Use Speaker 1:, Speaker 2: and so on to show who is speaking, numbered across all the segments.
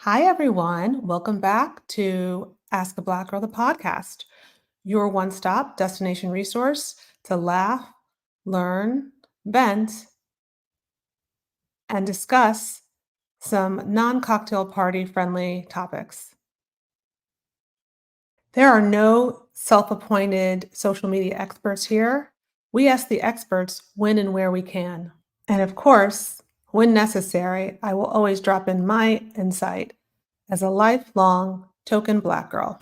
Speaker 1: Hi, everyone. Welcome back to Ask a Black Girl, the podcast, your one stop destination resource to laugh, learn, vent, and discuss some non cocktail party friendly topics. There are no self appointed social media experts here. We ask the experts when and where we can. And of course, when necessary, I will always drop in my insight as a lifelong token Black girl.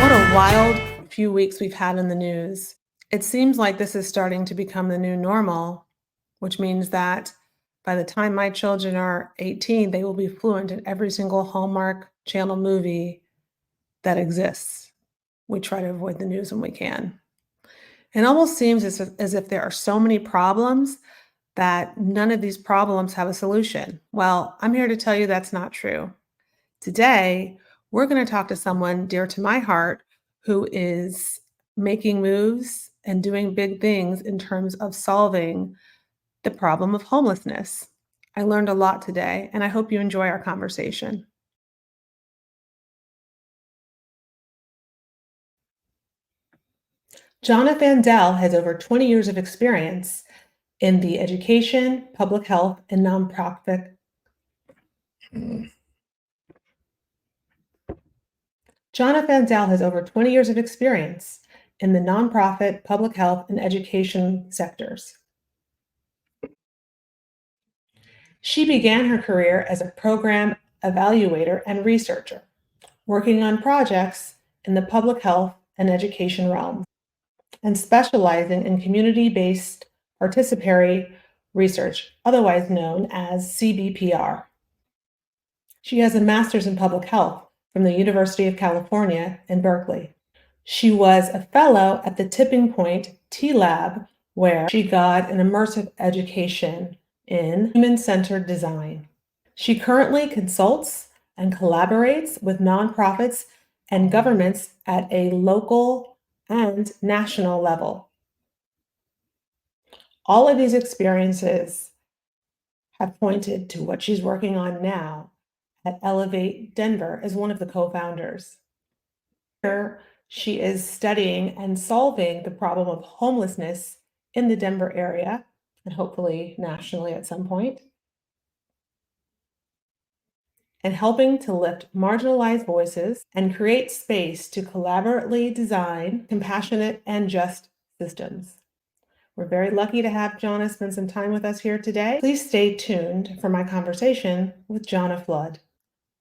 Speaker 1: What a wild few weeks we've had in the news. It seems like this is starting to become the new normal, which means that by the time my children are 18, they will be fluent in every single Hallmark Channel movie that exists. We try to avoid the news when we can. It almost seems as if there are so many problems that none of these problems have a solution. Well, I'm here to tell you that's not true. Today, we're going to talk to someone dear to my heart who is making moves and doing big things in terms of solving the problem of homelessness. I learned a lot today, and I hope you enjoy our conversation. Johnna Vandell has over 20 years of experience in the education, public health, and nonprofit. Johnna Vandell has over 20 years of experience in the nonprofit, public health, and education sectors. She began her career as a program evaluator and researcher, working on projects in the public health and education realms, and specializing in community-based participatory research, otherwise known as CBPR. She has a master's in public health from the University of California in Berkeley. She was a fellow at the Tipping Point T-Lab, where she got an immersive education in human-centered design. She currently consults and collaborates with nonprofits and governments at a local and national level. All of these experiences have pointed to what she's working on now at Elevate Denver as one of the co-founders. Here, she is studying and solving the problem of homelessness in the Denver area, and hopefully nationally at some point, and helping to lift marginalized voices and create space to collaboratively design compassionate and just systems. We're very lucky to have Johnna spend some time with us here today. Please stay tuned for my conversation with Johnna Flood.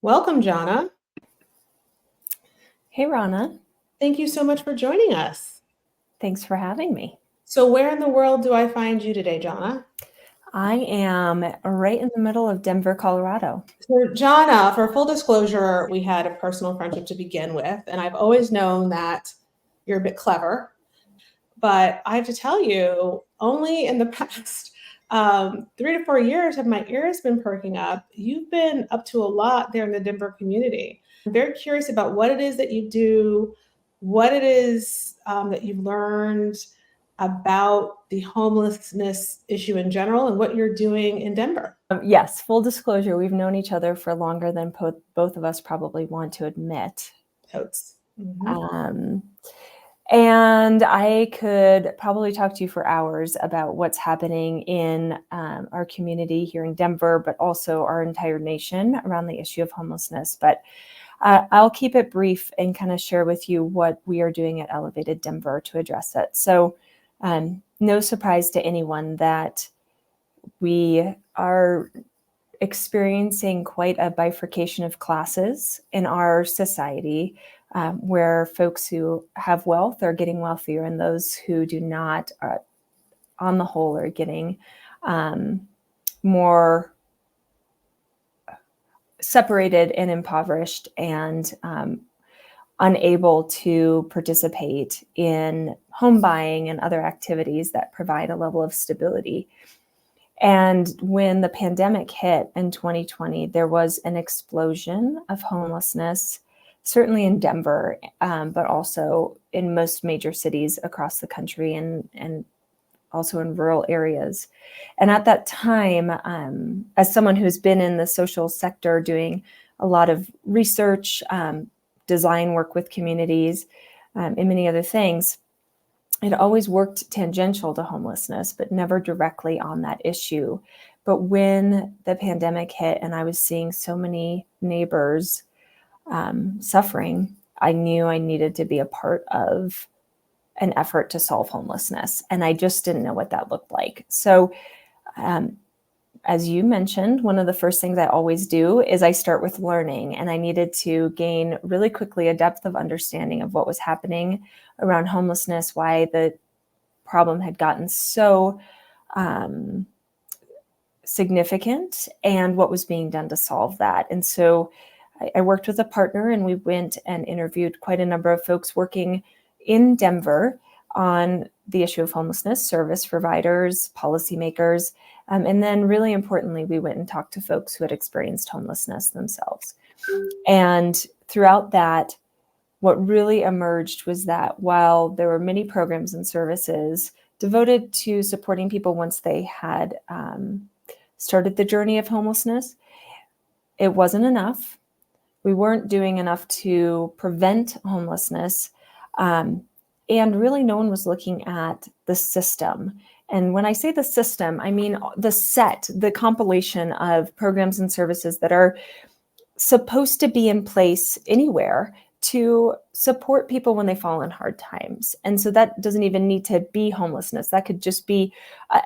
Speaker 1: Welcome, Johnna.
Speaker 2: Hey, Rana.
Speaker 1: Thank you so much for joining us.
Speaker 2: Thanks for having me.
Speaker 1: So where in the world do I find you today, Johnna?
Speaker 2: I am right in the middle of Denver, Colorado.
Speaker 1: So Johnna, for full disclosure, we had a personal friendship to begin with, and I've always known that you're a bit clever. But I have to tell you, only in the past 3 to 4 years have my ears been perking up. You've been up to a lot there in the Denver community. I'm very curious about what it is that you do, what it is that you've learned about the homelessness issue in general, and what you're doing in Denver.
Speaker 2: Yes, full disclosure, we've known each other for longer than both of us probably want to admit.
Speaker 1: Totes. Mm-hmm.
Speaker 2: And I could probably talk to you for hours about what's happening in our community here in Denver, but also our entire nation around the issue of homelessness. But I'll keep it brief and kind of share with you what we are doing at Elevated Denver to address it. So no surprise to anyone that we are experiencing quite a bifurcation of classes in our society, where folks who have wealth are getting wealthier and those who do not, on the whole, are getting more separated and impoverished and unable to participate in home buying and other activities that provide a level of stability. And when the pandemic hit in 2020, there was an explosion of homelessness, certainly in Denver, but also in most major cities across the country and also in rural areas. And at that time, as someone who's been in the social sector doing a lot of research, design work with communities, and many other things, it always worked tangential to homelessness, but never directly on that issue. But when the pandemic hit and I was seeing so many neighbors suffering, I knew I needed to be a part of an effort to solve homelessness. And I just didn't know what that looked like. So as you mentioned, one of the first things I always do is I start with learning, and I needed to gain really quickly a depth of understanding of what was happening around homelessness, why the problem had gotten so significant, and what was being done to solve that. And so I worked with a partner, and we went and interviewed quite a number of folks working in Denver on the issue of homelessness, service providers, policymakers. And then really importantly, we went and talked to folks who had experienced homelessness themselves. And throughout that, what really emerged was that while there were many programs and services devoted to supporting people once they had started the journey of homelessness, it wasn't enough. We weren't doing enough to prevent homelessness. And really no one was looking at the system. And when I say the system, I mean the compilation of programs and services that are supposed to be in place anywhere to support people when they fall in hard times. And so that doesn't even need to be homelessness. That could just be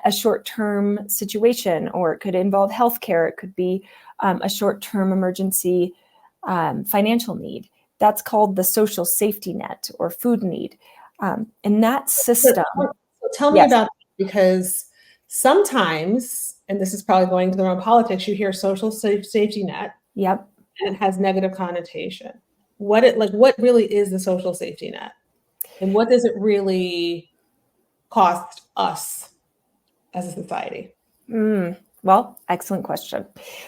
Speaker 2: a short-term situation, or it could involve healthcare. It could be a short-term emergency financial need. That's called the social safety net or food need. And that system.
Speaker 1: So tell me about that, because sometimes, and this is probably going to the wrong politics, you hear social safety net.
Speaker 2: Yep.
Speaker 1: And it has negative connotation. What really is the social safety net? And what does it really cost us as a society?
Speaker 2: Well, excellent question.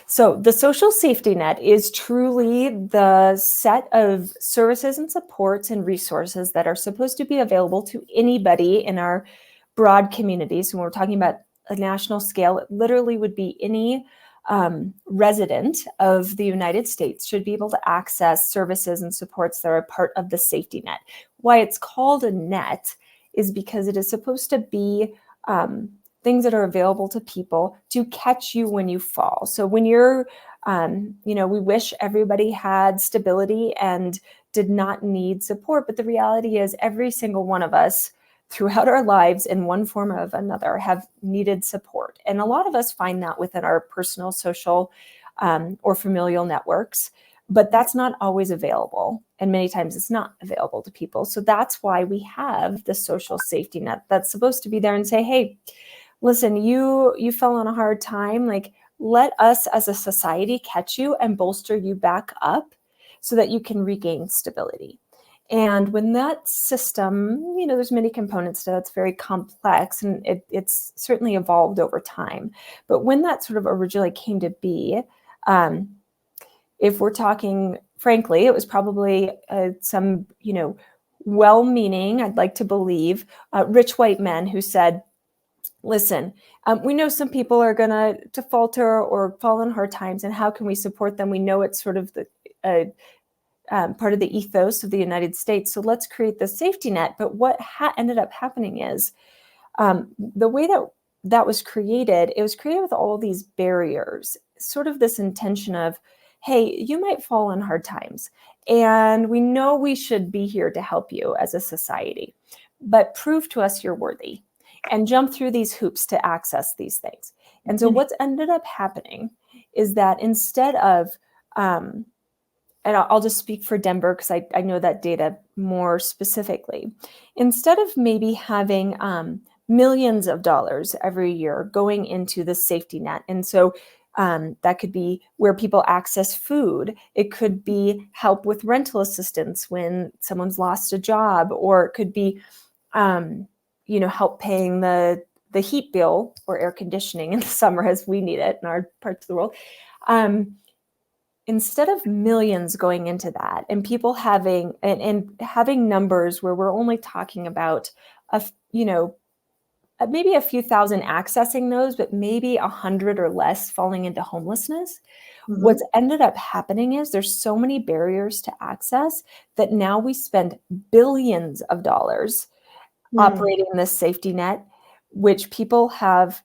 Speaker 2: So the social safety net is truly the set of services and supports and resources that are supposed to be available to anybody in our broad communities. When we're talking about a national scale, it literally would be any resident of the United States should be able to access services and supports that are part of the safety net. Why it's called a net is because it is supposed to be things that are available to people to catch you when you fall. So when you're, we wish everybody had stability and did not need support, but the reality is every single one of us throughout our lives in one form or another have needed support. And a lot of us find that within our personal, social, or familial networks, but that's not always available. And many times it's not available to people. So that's why we have the social safety net that's supposed to be there and say, hey, listen, you fell on a hard time. Like, let us as a society catch you and bolster you back up so that you can regain stability. And when that system, there's many components to that, it's very complex, and it's certainly evolved over time. But when that sort of originally came to be, if we're talking, frankly, it was probably some, well-meaning, I'd like to believe, rich white men who said, listen, we know some people are going to falter or fall in hard times, and how can we support them? We know it's sort of the part of the ethos of the United States. So let's create the safety net. But what ended up happening is the way that was created, it was created with all these barriers, sort of this intention of, hey, you might fall in hard times, and we know we should be here to help you as a society, but prove to us you're worthy and jump through these hoops to access these things. And so what's ended up happening is that instead of, and I'll just speak for Denver because I know that data more specifically, instead of maybe having millions of dollars every year going into the safety net, and so that could be where people access food. It could be help with rental assistance when someone's lost a job, or it could be, help paying the the heat bill or air conditioning in the summer as we need it in our parts of the world, instead of millions going into that and people having and having numbers where we're only talking about maybe a few thousand accessing those, but maybe 100 or less falling into homelessness. What's ended up happening is there's so many barriers to access that now we spend billions of dollars operating this safety net, which people have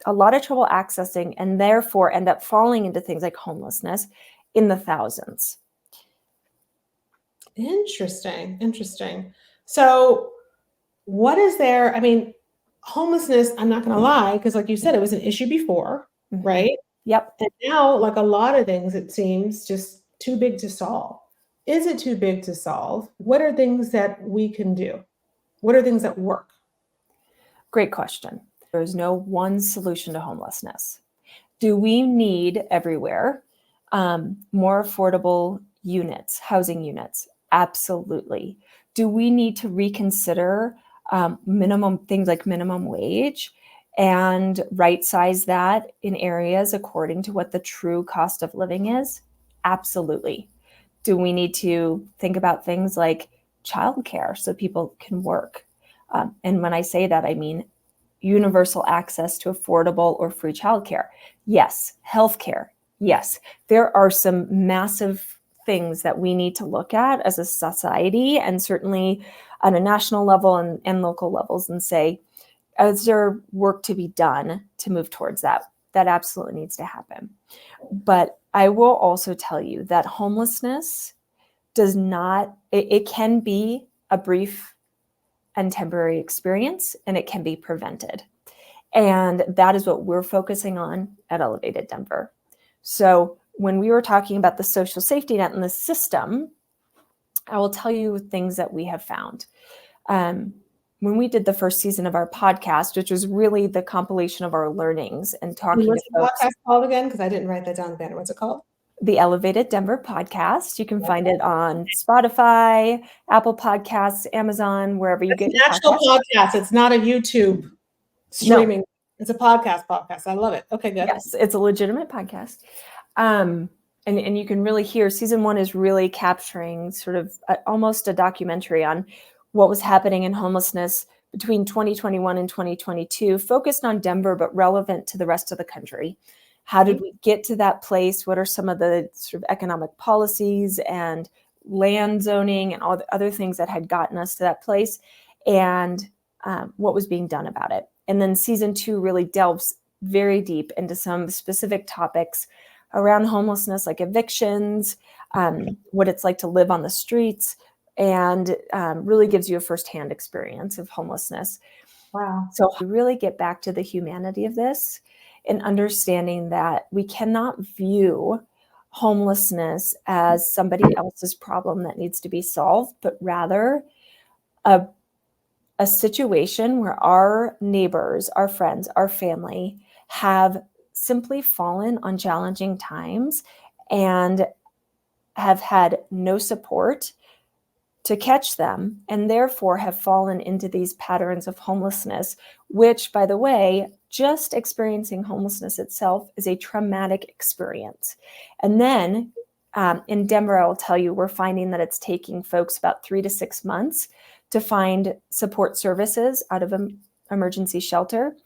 Speaker 2: a lot of trouble accessing and therefore end up falling into things like homelessness in the thousands.
Speaker 1: Interesting. So what is there? I mean, homelessness, I'm not going to lie, because like you said, it was an issue before, right?
Speaker 2: Yep.
Speaker 1: And now, like a lot of things, it seems just too big to solve. Is it too big to solve? What are things that we can do? What are things that work?
Speaker 2: Great question. There's no one solution to homelessness. Do we need everywhere more affordable units, housing units? Absolutely. Do we need to reconsider things like minimum wage and right size that in areas according to what the true cost of living is? Absolutely. Do we need to think about things like childcare so people can work? And when I say that, I mean universal access to affordable or free childcare. Yes. Healthcare. Yes. There are some massive things that we need to look at as a society, and certainly on a national level and local levels, and say, is there work to be done to move towards that? That absolutely needs to happen. But I will also tell you that homelessness does not, it can be a brief and temporary experience, and it can be prevented. And that is what we're focusing on at Elevated Denver. So when we were talking about the social safety net and the system, I will tell you things that we have found. When we did the first season of our podcast, which was really the compilation of our learnings and talking
Speaker 1: What's
Speaker 2: to
Speaker 1: the
Speaker 2: folks.
Speaker 1: podcast called again? Because I didn't write that down the banner. What's it called?
Speaker 2: The Elevated Denver podcast. You can find it on Spotify, Apple Podcasts, Amazon, wherever you get your
Speaker 1: It's an actual podcast. It's not a YouTube streaming.
Speaker 2: No.
Speaker 1: It's a podcast. I love it. Okay, good.
Speaker 2: Yes, it's a legitimate podcast. And you can really hear season 1 is really capturing sort of almost a documentary on what was happening in homelessness between 2021 and 2022, focused on Denver, but relevant to the rest of the country. How did we get to that place? What are some of the sort of economic policies and land zoning and all the other things that had gotten us to that place, and what was being done about it? And then season 2 really delves very deep into some specific topics around homelessness, like evictions, what it's like to live on the streets, and really gives you a firsthand experience of homelessness.
Speaker 1: Wow.
Speaker 2: So we really get back to the humanity of this and understanding that we cannot view homelessness as somebody else's problem that needs to be solved, but rather a situation where our neighbors, our friends, our family have simply fallen on challenging times and have had no support to catch them, and therefore have fallen into these patterns of homelessness, which, by the way, just experiencing homelessness itself is a traumatic experience. And then in Denver, I will tell you, we're finding that it's taking folks about 3 to 6 months to find support services out of an emergency shelter.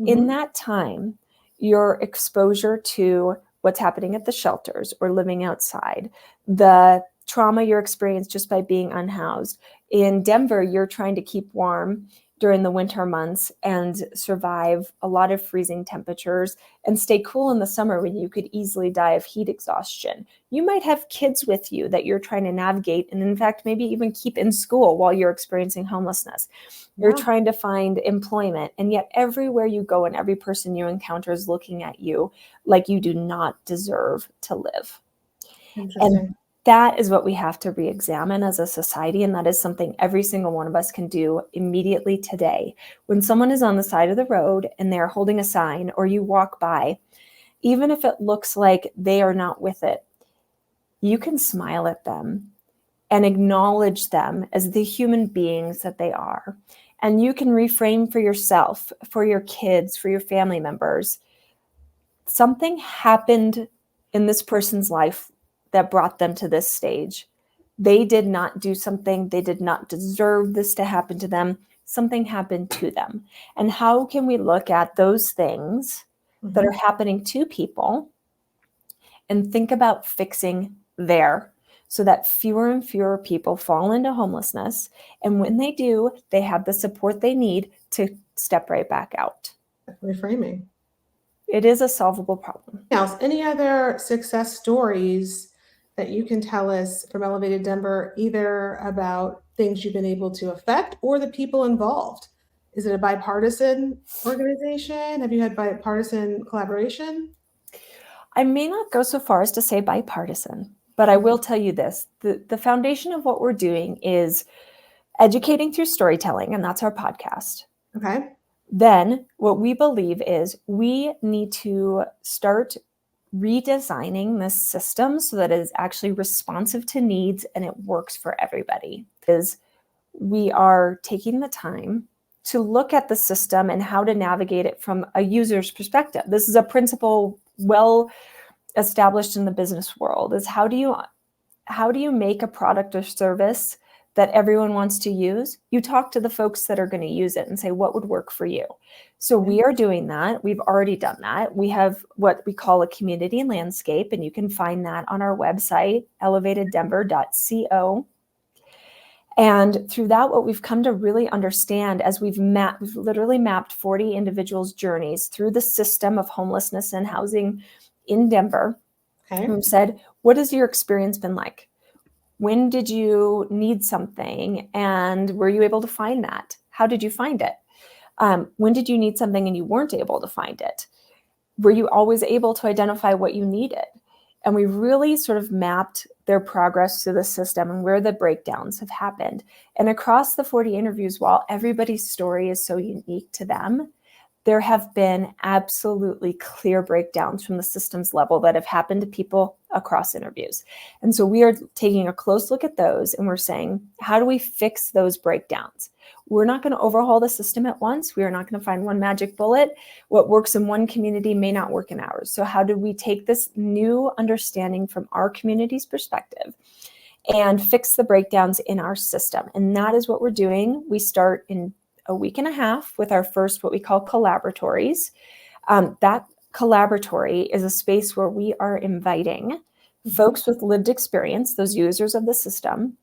Speaker 2: In that time, your exposure to what's happening at the shelters or living outside, the trauma you're experiencing just by being unhoused. In Denver, you're trying to keep warm during the winter months and survive a lot of freezing temperatures and stay cool in the summer when you could easily die of heat exhaustion. You might have kids with you that you're trying to navigate, and in fact, maybe even keep in school while you're experiencing homelessness. You're trying to find employment, and yet everywhere you go and every person you encounter is looking at you like you do not deserve to live. And that is what we have to re-examine as a society, and that is something every single one of us can do immediately today. When someone is on the side of the road and they're holding a sign, or you walk by, even if it looks like they are not with it, you can smile at them and acknowledge them as the human beings that they are. And you can reframe for yourself, for your kids, for your family members. Something happened in this person's life that brought them to this stage. They did not do something. They did not deserve this to happen to them. Something happened to them. And how can we look at those things that are happening to people and think about fixing there so that fewer and fewer people fall into homelessness? And when they do, they have the support they need to step right back out.
Speaker 1: Reframing.
Speaker 2: It is a solvable problem.
Speaker 1: Else, any other success stories that you can tell us from Elevated Denver, either about things you've been able to affect or the people involved? Is it a bipartisan organization? Have you had bipartisan collaboration?
Speaker 2: I may not go so far as to say bipartisan, but I will tell you this. The foundation of what we're doing is educating through storytelling, and that's our podcast.
Speaker 1: Okay.
Speaker 2: Then what we believe is we need to start redesigning this system so that it is actually responsive to needs and it works for everybody. Is we are taking the time to look at the system and how to navigate it from a user's perspective. This is a principle well established in the business world, is how do you make a product or service that everyone wants to use? You talk to the folks that are going to use it and say, what would work for you? So we are doing that. We've already done that. We have what we call a community landscape, and you can find that on our website, elevateddenver.co. And through that, what we've come to really understand as we've literally mapped 40 individuals' journeys through the system of homelessness and housing in Denver. Okay. We've said, what has your experience been like? When did you need something? And were you able to find that? How did you find it? When did you need something and you weren't able to find it? Were you always able to identify what you needed? And we really sort of mapped their progress through the system and where the breakdowns have happened. And across the 40 interviews, while everybody's story is so unique to them, there have been absolutely clear breakdowns from the systems level that have happened to people across interviews. And so we are taking a close look at those and we're saying, how do we fix those breakdowns? We're not going to overhaul the system at once. We are not going to find one magic bullet. What works in one community may not work in ours. So how do we take this new understanding from our community's perspective and fix the breakdowns in our system? And that is what we're doing. We start in a week and a half with our first, what we call collaboratories. That collaboratory is a space where we are inviting folks with lived experience, those users of the system,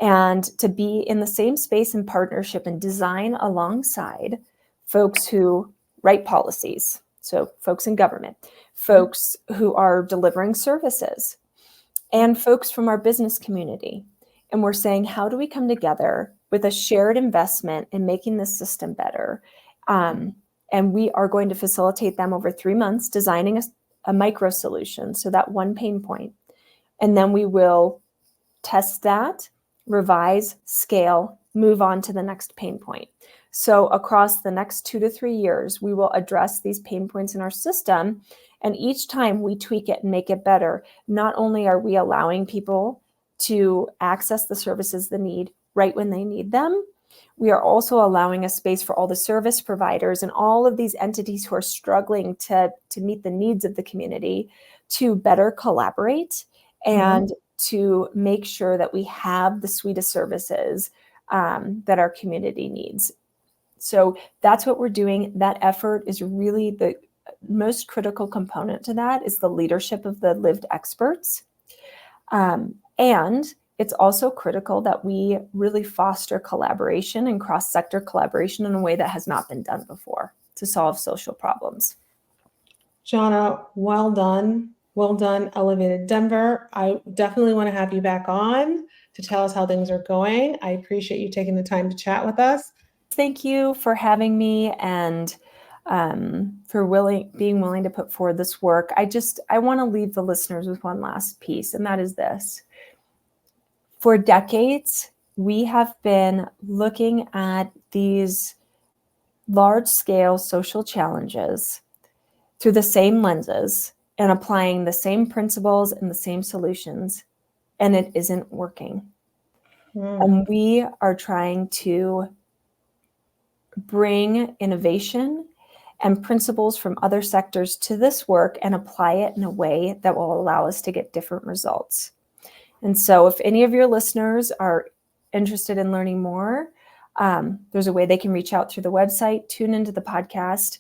Speaker 2: and to be in the same space and partnership and design alongside folks who write policies. So folks in government, folks who are delivering services, and folks from our business community. And we're saying, how do we come together with a shared investment in making this system better? And we are going to facilitate them over 3 months, designing a micro solution, so that one pain point. And then we will test that, revise, scale, move on to the next pain point. So across the next 2 to 3 years, we will address these pain points in our system. And each time we tweak it and make it better, not only are we allowing people to access the services they need right when they need them, we are also allowing a space for all the service providers and all of these entities who are struggling to meet the needs of the community to better collaborate and to make sure that we have the suite of services that our community needs. So that's what we're doing. That effort is really the most critical component to that, is the leadership of the lived experts. And it's also critical that we really foster collaboration and cross-sector collaboration in a way that has not been done before to solve social problems.
Speaker 1: Johnna, well done. Well done, Elevated Denver. I definitely want to have you back on to tell us how things are going. I appreciate you taking the time to chat with us.
Speaker 2: Thank you for having me and for being willing to put forward this work. I want to leave the listeners with one last piece, and that is this. For decades, we have been looking at these large-scale social challenges through the same lenses and applying the same principles and the same solutions, and it isn't working. And we are trying to bring innovation and principles from other sectors to this work and apply it in a way that will allow us to get different results. And so if any of your listeners are interested in learning more, there's a way they can reach out through the website, tune into the podcast,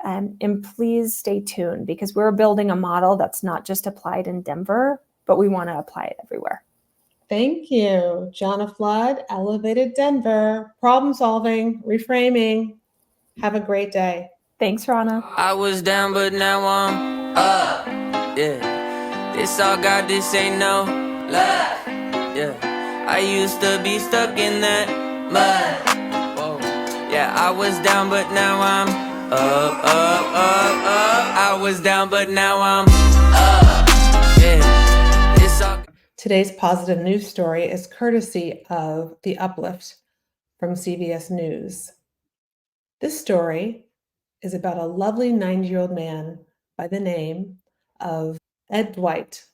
Speaker 2: and please stay tuned because we're building a model that's not just applied in Denver, but we want to apply it everywhere.
Speaker 1: Thank you. Johnna Flood, Elevated Denver, problem solving, reframing. Have a great day.
Speaker 2: Thanks, Rana.
Speaker 3: I was down, but now I'm up. Yeah, this all God, this ain't no luck. Yeah, I used to be stuck in that mud. Whoa. Yeah, I was down, but now I'm up. I was down, but now I'm up. Yeah, this all.
Speaker 1: Today's positive news story is courtesy of The Uplift from CBS News. This story is about a lovely 90-year-old man by the name of Ed Dwight.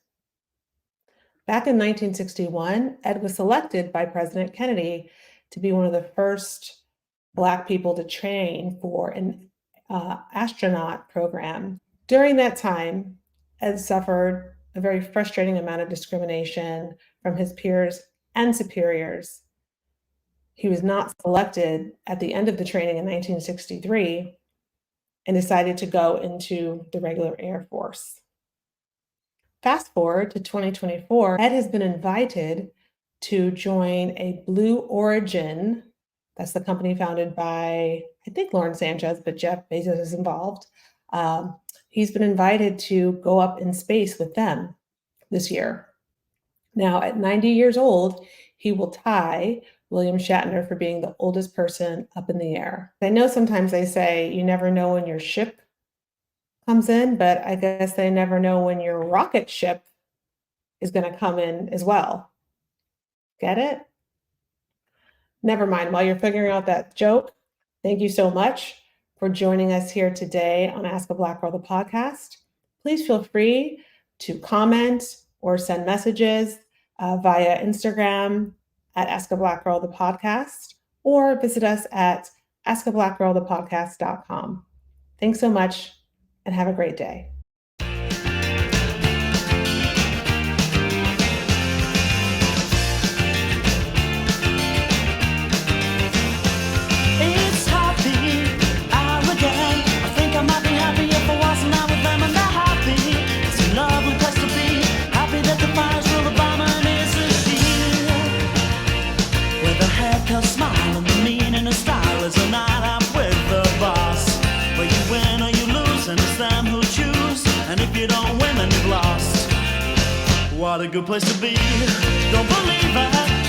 Speaker 1: Back in 1961, Ed was selected by President Kennedy to be one of the first Black people to train for an astronaut program. During that time, Ed suffered a very frustrating amount of discrimination from his peers and superiors. He was not selected at the end of the training in 1963 and decided to go into the regular Air Force. Fast forward to 2024, Ed has been invited to join a Blue Origin. That's the company founded by, I think, Lauren Sanchez, but Jeff Bezos is involved. He's been invited to go up in space with them this year. Now, at 90 years old, he will tie William Shatner for being the oldest person up in the air. I know sometimes they say you never know when your ship comes in, but I guess they never know when your rocket ship is going to come in as well. Get it? Never mind. While you're figuring out that joke, thank you so much for joining us here today on Ask a Black Girl, the podcast. Please feel free to comment or send messages via Instagram at Ask a Black Girl, the podcast, or visit us at askablackgirlthepodcast.com. Thanks so much and have a great day.
Speaker 4: It's happy hour again. I think I might be happy if I wasn't out with them and they're happy. It's a lovely place to be. Happy that the fire's full of bomb and is a shield. With a haircut, smile and the meaning of style is a night out with the boss. Where you win or you lose and it's them who choose. And if you don't win then you've lost. What a good place to be. Don't believe it.